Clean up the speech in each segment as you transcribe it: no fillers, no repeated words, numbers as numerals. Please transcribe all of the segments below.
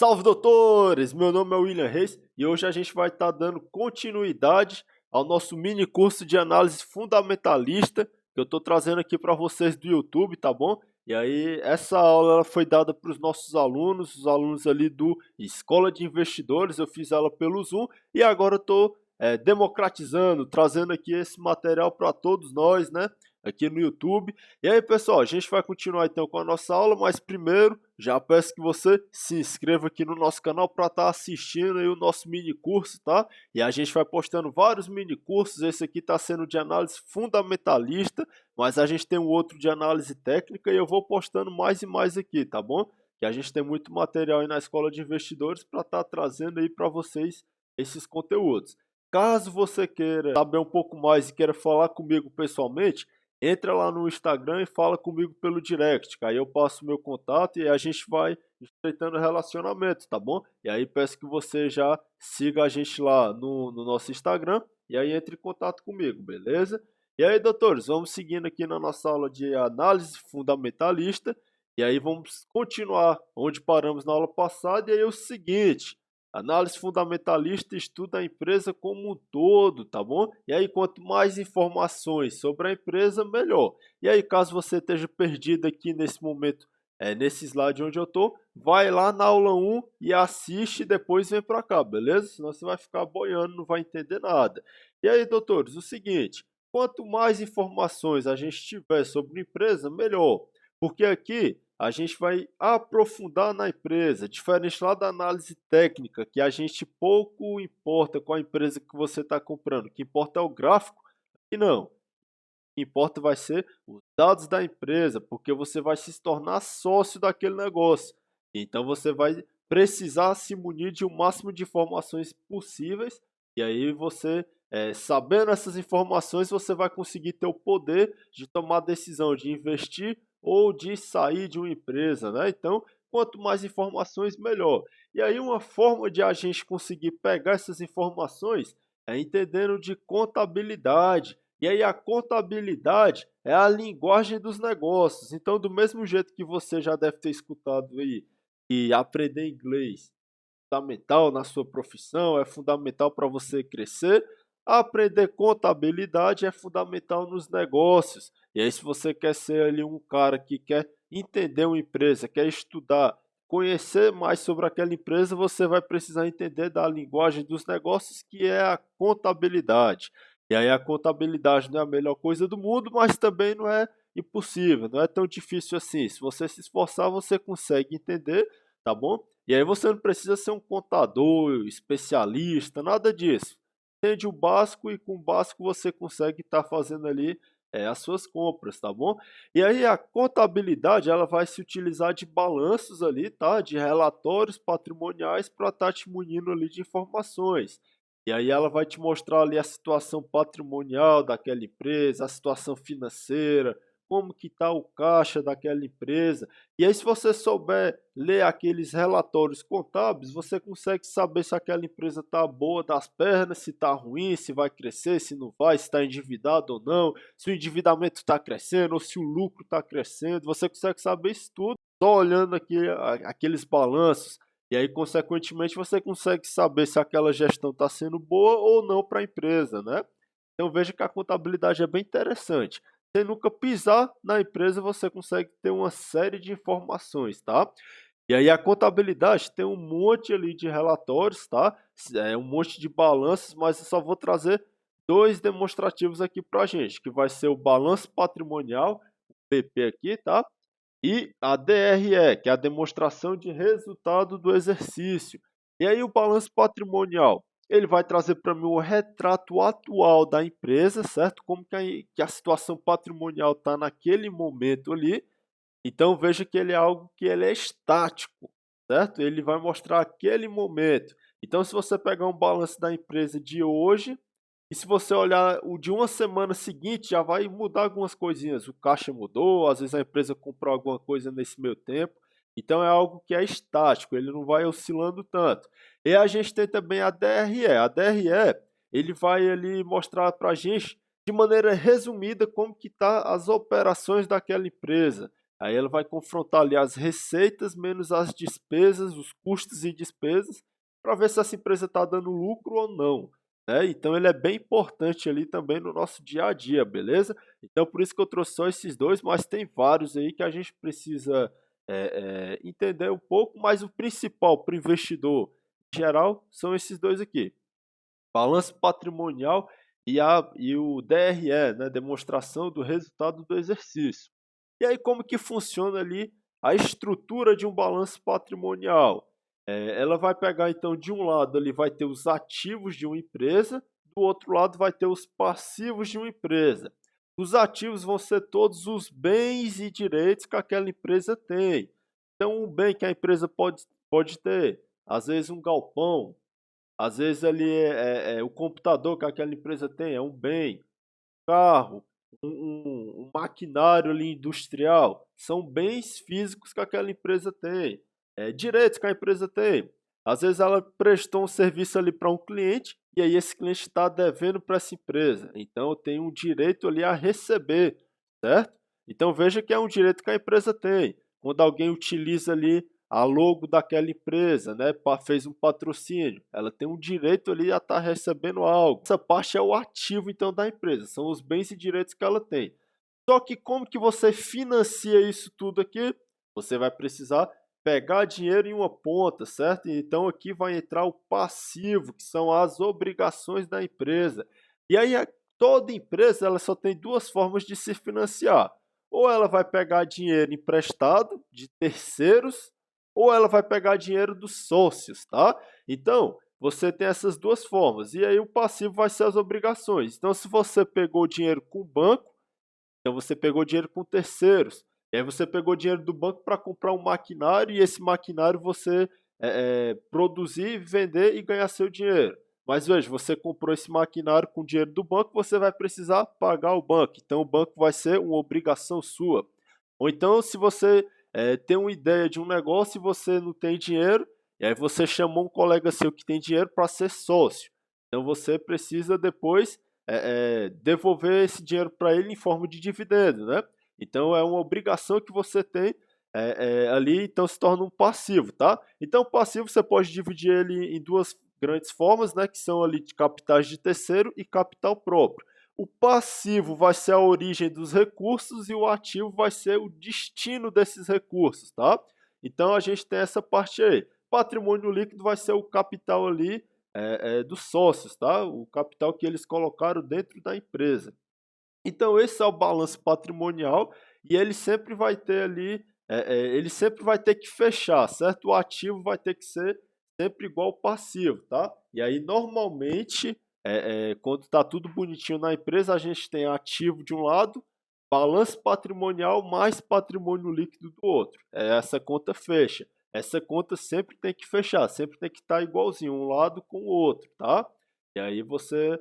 Salve, doutores! Meu nome é William Reis e hoje a gente vai estar dando continuidade ao nosso mini curso de análise fundamentalista que eu estou trazendo aqui para vocês do YouTube, tá bom? E aí, essa aula ela foi dada para os nossos alunos, os alunos ali do Escola de Investidores, eu fiz ela pelo Zoom e agora eu estou democratizando, trazendo aqui esse material para todos nós, né? Aqui no YouTube. E aí, pessoal, a gente vai continuar então com a nossa aula, mas primeiro já peço que você se inscreva aqui no nosso canal para estar assistindo aí o nosso mini curso, tá? E a gente vai postando vários mini cursos. Esse aqui está sendo de análise fundamentalista, mas a gente tem um outro de análise técnica e eu vou postando mais e mais aqui, tá bom? Que a gente tem muito material aí na Escola de Investidores para estar trazendo aí para vocês esses conteúdos. Caso você queira saber um pouco mais e queira falar comigo pessoalmente, entra lá no Instagram e fala comigo pelo direct, que aí eu passo o meu contato e a gente vai estreitando relacionamento, tá bom? E aí peço que você já siga a gente lá no nosso Instagram e aí entre em contato comigo, beleza? E aí, doutores, vamos seguindo aqui na nossa aula de análise fundamentalista e aí vamos continuar onde paramos na aula passada e aí é o seguinte. Análise fundamentalista estuda a empresa como um todo, tá bom? E aí, quanto mais informações sobre a empresa, melhor. E aí, caso você esteja perdido aqui nesse momento, nesse slide onde eu tô, vai lá na aula 1 e assiste e depois vem para cá, beleza? Senão você vai ficar boiando, não vai entender nada. E aí, doutores, o seguinte, quanto mais informações a gente tiver sobre a empresa, melhor. Porque aqui a gente vai aprofundar na empresa, diferente lá da análise técnica, que a gente pouco importa com a empresa que você está comprando, o que importa é o gráfico, e não, o que importa vai ser os dados da empresa, porque você vai se tornar sócio daquele negócio, então você vai precisar se munir de o máximo de informações possíveis, e aí você, sabendo essas informações, você vai conseguir ter o poder de tomar a decisão de investir ou de sair de uma empresa, né? Então, quanto mais informações, melhor. E aí, uma forma de a gente conseguir pegar essas informações é entendendo de contabilidade. E aí, a contabilidade é a linguagem dos negócios. Então, do mesmo jeito que você já deve ter escutado aí, que aprender inglês fundamental na sua profissão, é fundamental para você crescer. Aprender contabilidade é fundamental nos negócios. E aí, se você quer ser ali um cara que quer entender uma empresa, quer estudar, conhecer mais sobre aquela empresa, você vai precisar entender da linguagem dos negócios, que é a contabilidade. E aí a contabilidade não é a melhor coisa do mundo, mas também não é impossível, não é tão difícil assim. Se você se esforçar, você consegue entender, tá bom? E aí você não precisa ser um contador, especialista, nada disso. Entende o básico e com o básico você consegue estar fazendo ali as suas compras, tá bom? E aí a contabilidade ela vai se utilizar de balanços ali, tá? De relatórios patrimoniais para estar te munindo ali de informações. E aí ela vai te mostrar ali a situação patrimonial daquela empresa, a situação financeira, como que está o caixa daquela empresa. E aí, se você souber ler aqueles relatórios contábeis, você consegue saber se aquela empresa está boa das pernas, se está ruim, se vai crescer, se não vai, se está endividado ou não, se o endividamento está crescendo ou se o lucro está crescendo. Você consegue saber isso tudo só olhando aqui aqueles balanços. E aí, consequentemente, você consegue saber se aquela gestão está sendo boa ou não para a empresa, né? Então veja que a contabilidade é bem interessante. Sem nunca pisar na empresa, você consegue ter uma série de informações, tá? E aí a contabilidade tem um monte ali de relatórios, tá? É um monte de balanços, mas eu só vou trazer dois demonstrativos aqui para a gente, que vai ser o balanço patrimonial, o PP aqui, tá? E a DRE, que é a demonstração de resultado do exercício. E aí o balanço patrimonial, ele vai trazer para mim o retrato atual da empresa, certo? Como que a situação patrimonial está naquele momento ali. Então veja que ele é algo que ele é estático, certo? Ele vai mostrar aquele momento. Então se você pegar um balanço da empresa de hoje, e se você olhar o de uma semana seguinte, já vai mudar algumas coisinhas. O caixa mudou, às vezes a empresa comprou alguma coisa nesse meio tempo. Então é algo que é estático, ele não vai oscilando tanto. E a gente tem também a DRE. A DRE, ele vai ali mostrar para a gente de maneira resumida como que tá as operações daquela empresa. Aí ela vai confrontar ali as receitas menos as despesas, os custos e despesas, para ver se essa empresa está dando lucro ou não, né. Então ele é bem importante ali também no nosso dia a dia, beleza? Então por isso que eu trouxe só esses 2, mas tem vários aí que a gente precisa, entender um pouco, mas o principal para o investidor geral são esses 2 aqui. Balanço patrimonial e o DRE, né, demonstração do resultado do exercício. E aí como que funciona ali a estrutura de um balanço patrimonial? Ela vai pegar então de um lado ali vai ter os ativos de uma empresa, do outro lado vai ter os passivos de uma empresa. Os ativos vão ser todos os bens e direitos que aquela empresa tem. Então um bem que a empresa pode ter, às vezes um galpão, às vezes ali o computador que aquela empresa tem é um bem, carro, um maquinário ali industrial, são bens físicos que aquela empresa tem, direitos que a empresa tem. Às vezes ela prestou um serviço ali para um cliente e aí esse cliente está devendo para essa empresa, então eu tenho um direito ali a receber, certo? Então veja que é um direito que a empresa tem. Quando alguém utiliza ali a logo daquela empresa, né, fez um patrocínio, ela tem um direito ali a estar recebendo algo. Essa parte é o ativo então da empresa, são os bens e direitos que ela tem. Só que como que você financia isso tudo aqui? Você vai precisar pegar dinheiro em uma ponta, certo? Então aqui vai entrar o passivo, que são as obrigações da empresa. E aí toda empresa ela só tem 2 formas de se financiar. Ou ela vai pegar dinheiro emprestado de terceiros, ou ela vai pegar dinheiro dos sócios, tá? Então, você tem essas 2 formas, e aí o passivo vai ser as obrigações. Então, se você pegou dinheiro com o banco, então você pegou dinheiro com terceiros, e aí você pegou dinheiro do banco para comprar um maquinário, e esse maquinário você produzir, vender e ganhar seu dinheiro. Mas veja, você comprou esse maquinário com dinheiro do banco, você vai precisar pagar o banco, então o banco vai ser uma obrigação sua. Ou então, se você tem uma ideia de um negócio e você não tem dinheiro, e aí você chamou um colega seu que tem dinheiro para ser sócio. Então você precisa depois devolver esse dinheiro para ele em forma de dividendo, né? Então é uma obrigação que você tem ali, então se torna um passivo, tá? Então o passivo você pode dividir ele em 2 grandes formas, né? Que são ali de capitais de terceiro e capital próprio. O passivo vai ser a origem dos recursos e o ativo vai ser o destino desses recursos, tá? Então a gente tem essa parte aí. Patrimônio líquido vai ser o capital ali dos sócios, tá? O capital que eles colocaram dentro da empresa. Então esse é o balanço patrimonial e ele sempre vai ter ali, ele sempre vai ter que fechar, certo? O ativo vai ter que ser sempre igual ao passivo, tá? E aí normalmente, quando está tudo bonitinho na empresa, a gente tem ativo de um lado, balanço patrimonial mais patrimônio líquido do outro. Essa conta fecha. Essa conta sempre tem que fechar, sempre tem que estar igualzinho, um lado com o outro, tá? E aí você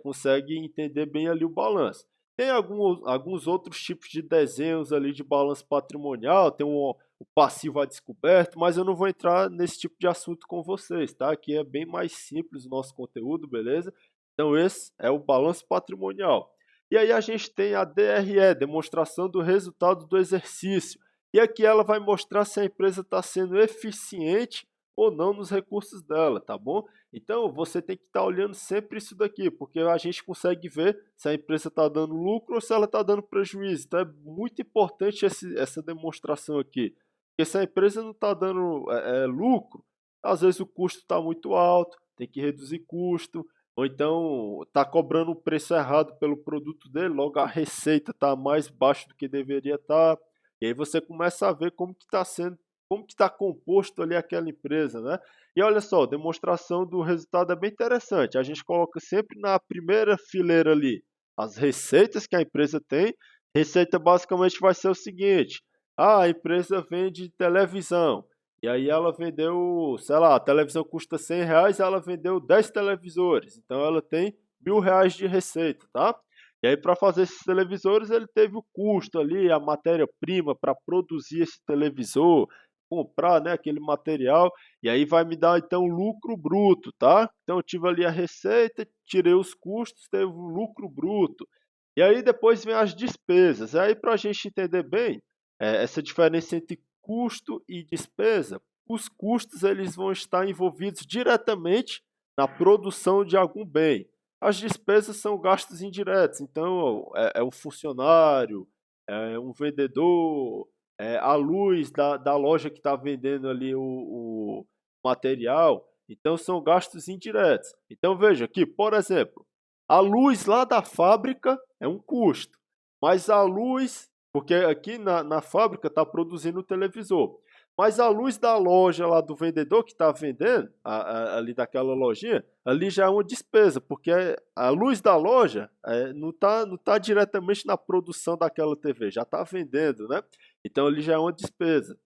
consegue entender bem ali o balanço. Tem alguns outros tipos de desenhos ali de balanço patrimonial, tem o passivo a descoberto, mas eu não vou entrar nesse tipo de assunto com vocês, tá? Aqui é bem mais simples o nosso conteúdo, beleza? Então esse é o balanço patrimonial. E aí a gente tem a DRE, demonstração do resultado do exercício. E aqui ela vai mostrar se a empresa está sendo eficiente ou não nos recursos dela, tá bom? Então você tem que estar olhando sempre isso daqui, porque a gente consegue ver se a empresa está dando lucro ou se ela está dando prejuízo. Então é muito importante essa demonstração aqui. Porque se a empresa não está dando lucro, às vezes o custo está muito alto, tem que reduzir custo, ou então está cobrando o preço errado pelo produto dele, logo a receita está mais baixa do que deveria estar. E aí você começa a ver como que está sendo, como que está composto ali aquela empresa, né? E olha só, demonstração do resultado é bem interessante. A gente coloca sempre na primeira fileira ali as receitas que a empresa tem. Receita basicamente vai ser o seguinte: a empresa vende televisão. E aí ela vendeu, sei lá, a televisão custa R$ 100, ela vendeu 10 televisores. Então ela tem R$ 1.000 de receita, tá? E aí para fazer esses televisores ele teve o custo ali, a matéria-prima para produzir esse televisor, comprar, né, aquele material, e aí vai me dar então lucro bruto, tá? Então eu tive ali a receita, tirei os custos, teve um lucro bruto. E aí depois vem as despesas. Aí para a gente entender bem, essa diferença entre custo e despesa, os custos eles vão estar envolvidos diretamente na produção de algum bem. As despesas são gastos indiretos, então é o funcionário, é um vendedor, é a luz da loja que está vendendo ali o material, então são gastos indiretos. Então veja aqui, por exemplo, a luz lá da fábrica é um custo, mas a luz, porque aqui na fábrica está produzindo o televisor, mas a luz da loja lá do vendedor que está vendendo, ali daquela lojinha, ali já é uma despesa, porque a luz da loja não tá diretamente na produção daquela TV, já está vendendo, né? Então ali já é uma despesa.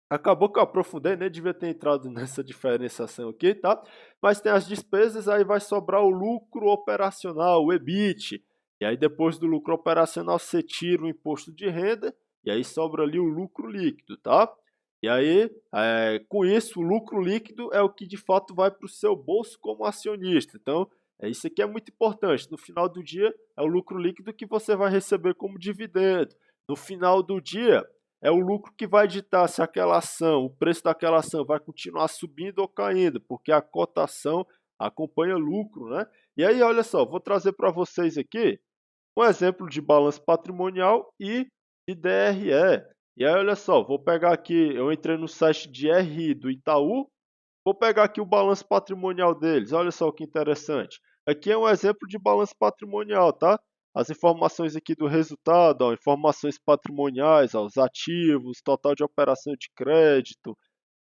Acabou que eu aprofundei, nem devia ter entrado nessa diferenciação aqui, tá? Mas tem as despesas, aí vai sobrar o lucro operacional, o EBIT. E aí depois do lucro operacional você tira o imposto de renda e aí sobra ali o lucro líquido, tá? E aí, com isso, o lucro líquido é o que de fato vai para o seu bolso como acionista. Então, isso aqui é muito importante. No final do dia, é o lucro líquido que você vai receber como dividendo. No final do dia, é o lucro que vai ditar se aquela ação, o preço daquela ação vai continuar subindo ou caindo, porque a cotação acompanha lucro, né? E aí, olha só, vou trazer para vocês aqui um exemplo de balanço patrimonial e de DRE. E aí, olha só, vou pegar aqui, eu entrei no site de RI do Itaú, vou pegar aqui o balanço patrimonial deles, olha só que interessante. Aqui é um exemplo de balanço patrimonial, tá? As informações aqui do resultado, ó, informações patrimoniais, ó, os ativos, total de operação de crédito,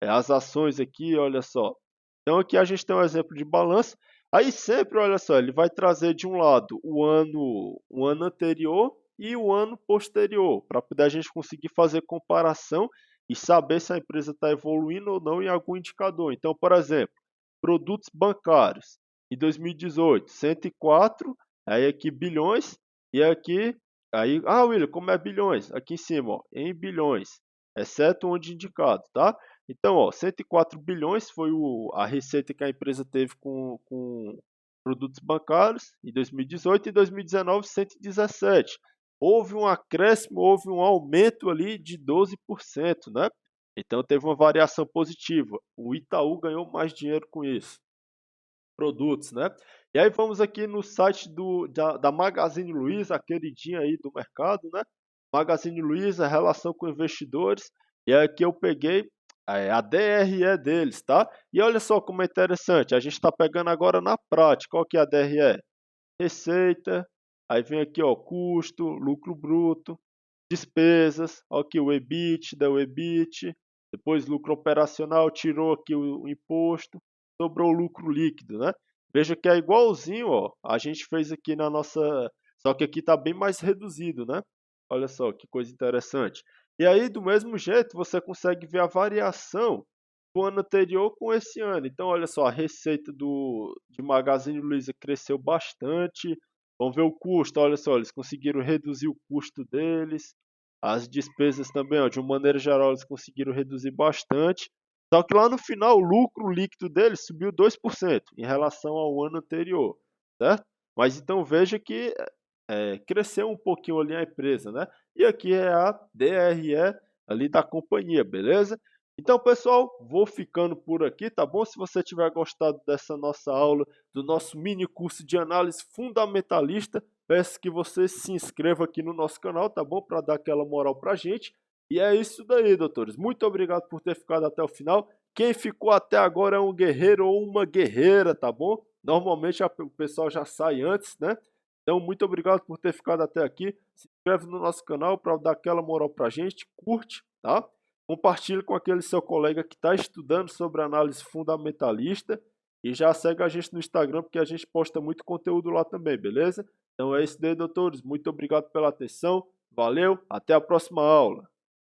as ações aqui, olha só. Então aqui a gente tem um exemplo de balanço. Aí sempre, olha só, ele vai trazer de um lado o ano anterior e o ano posterior, para poder a gente conseguir fazer comparação e saber se a empresa está evoluindo ou não em algum indicador. Então, por exemplo, produtos bancários. Em 2018, 104, aí aqui bilhões, e aqui, aí, William, como é bilhões? Aqui em cima, ó, em bilhões, exceto onde indicado, tá? Então, ó, 104 bilhões foi a receita que a empresa teve com produtos bancários em 2018 e em 2019, 117. Houve um acréscimo, houve um aumento ali de 12%, né? Então teve uma variação positiva. O Itaú ganhou mais dinheiro com isso. Produtos, né? E aí vamos aqui no site da Magazine Luiza, a queridinha aí do mercado, né? Magazine Luiza, relação com investidores. E aqui eu peguei a DRE deles, tá? E olha só como é interessante, a gente está pegando agora na prática. Qual que é a DRE? Receita, aí vem aqui, ó, custo, lucro bruto, despesas, ó, aqui o EBITDA, o EBIT, depois lucro operacional, tirou aqui o imposto, sobrou o lucro líquido, né? Veja que é igualzinho, ó, a gente fez aqui na nossa, só que aqui está bem mais reduzido, né? Olha só que coisa interessante. E aí, do mesmo jeito, você consegue ver a variação do ano anterior com esse ano. Então, olha só, a receita de Magazine Luiza cresceu bastante. Vamos ver o custo, olha só, eles conseguiram reduzir o custo deles. As despesas também, ó, de uma maneira geral, eles conseguiram reduzir bastante. Só que lá no final, o lucro líquido deles subiu 2% em relação ao ano anterior, certo? Mas então veja que cresceu um pouquinho ali a empresa, né? E aqui é a DRE ali da companhia, beleza? Então, pessoal, vou ficando por aqui, tá bom? Se você tiver gostado dessa nossa aula, do nosso mini curso de análise fundamentalista, peço que você se inscreva aqui no nosso canal, tá bom? Para dar aquela moral pra gente. E é isso daí, doutores. Muito obrigado por ter ficado até o final. Quem ficou até agora é um guerreiro ou uma guerreira, tá bom? Normalmente o pessoal já sai antes, né? Então, muito obrigado por ter ficado até aqui. Se inscreve no nosso canal para dar aquela moral pra gente, curte, tá? Compartilhe com aquele seu colega que está estudando sobre análise fundamentalista e já segue a gente no Instagram, porque a gente posta muito conteúdo lá também, beleza? Então é isso daí, doutores. Muito obrigado pela atenção. Valeu, até a próxima aula.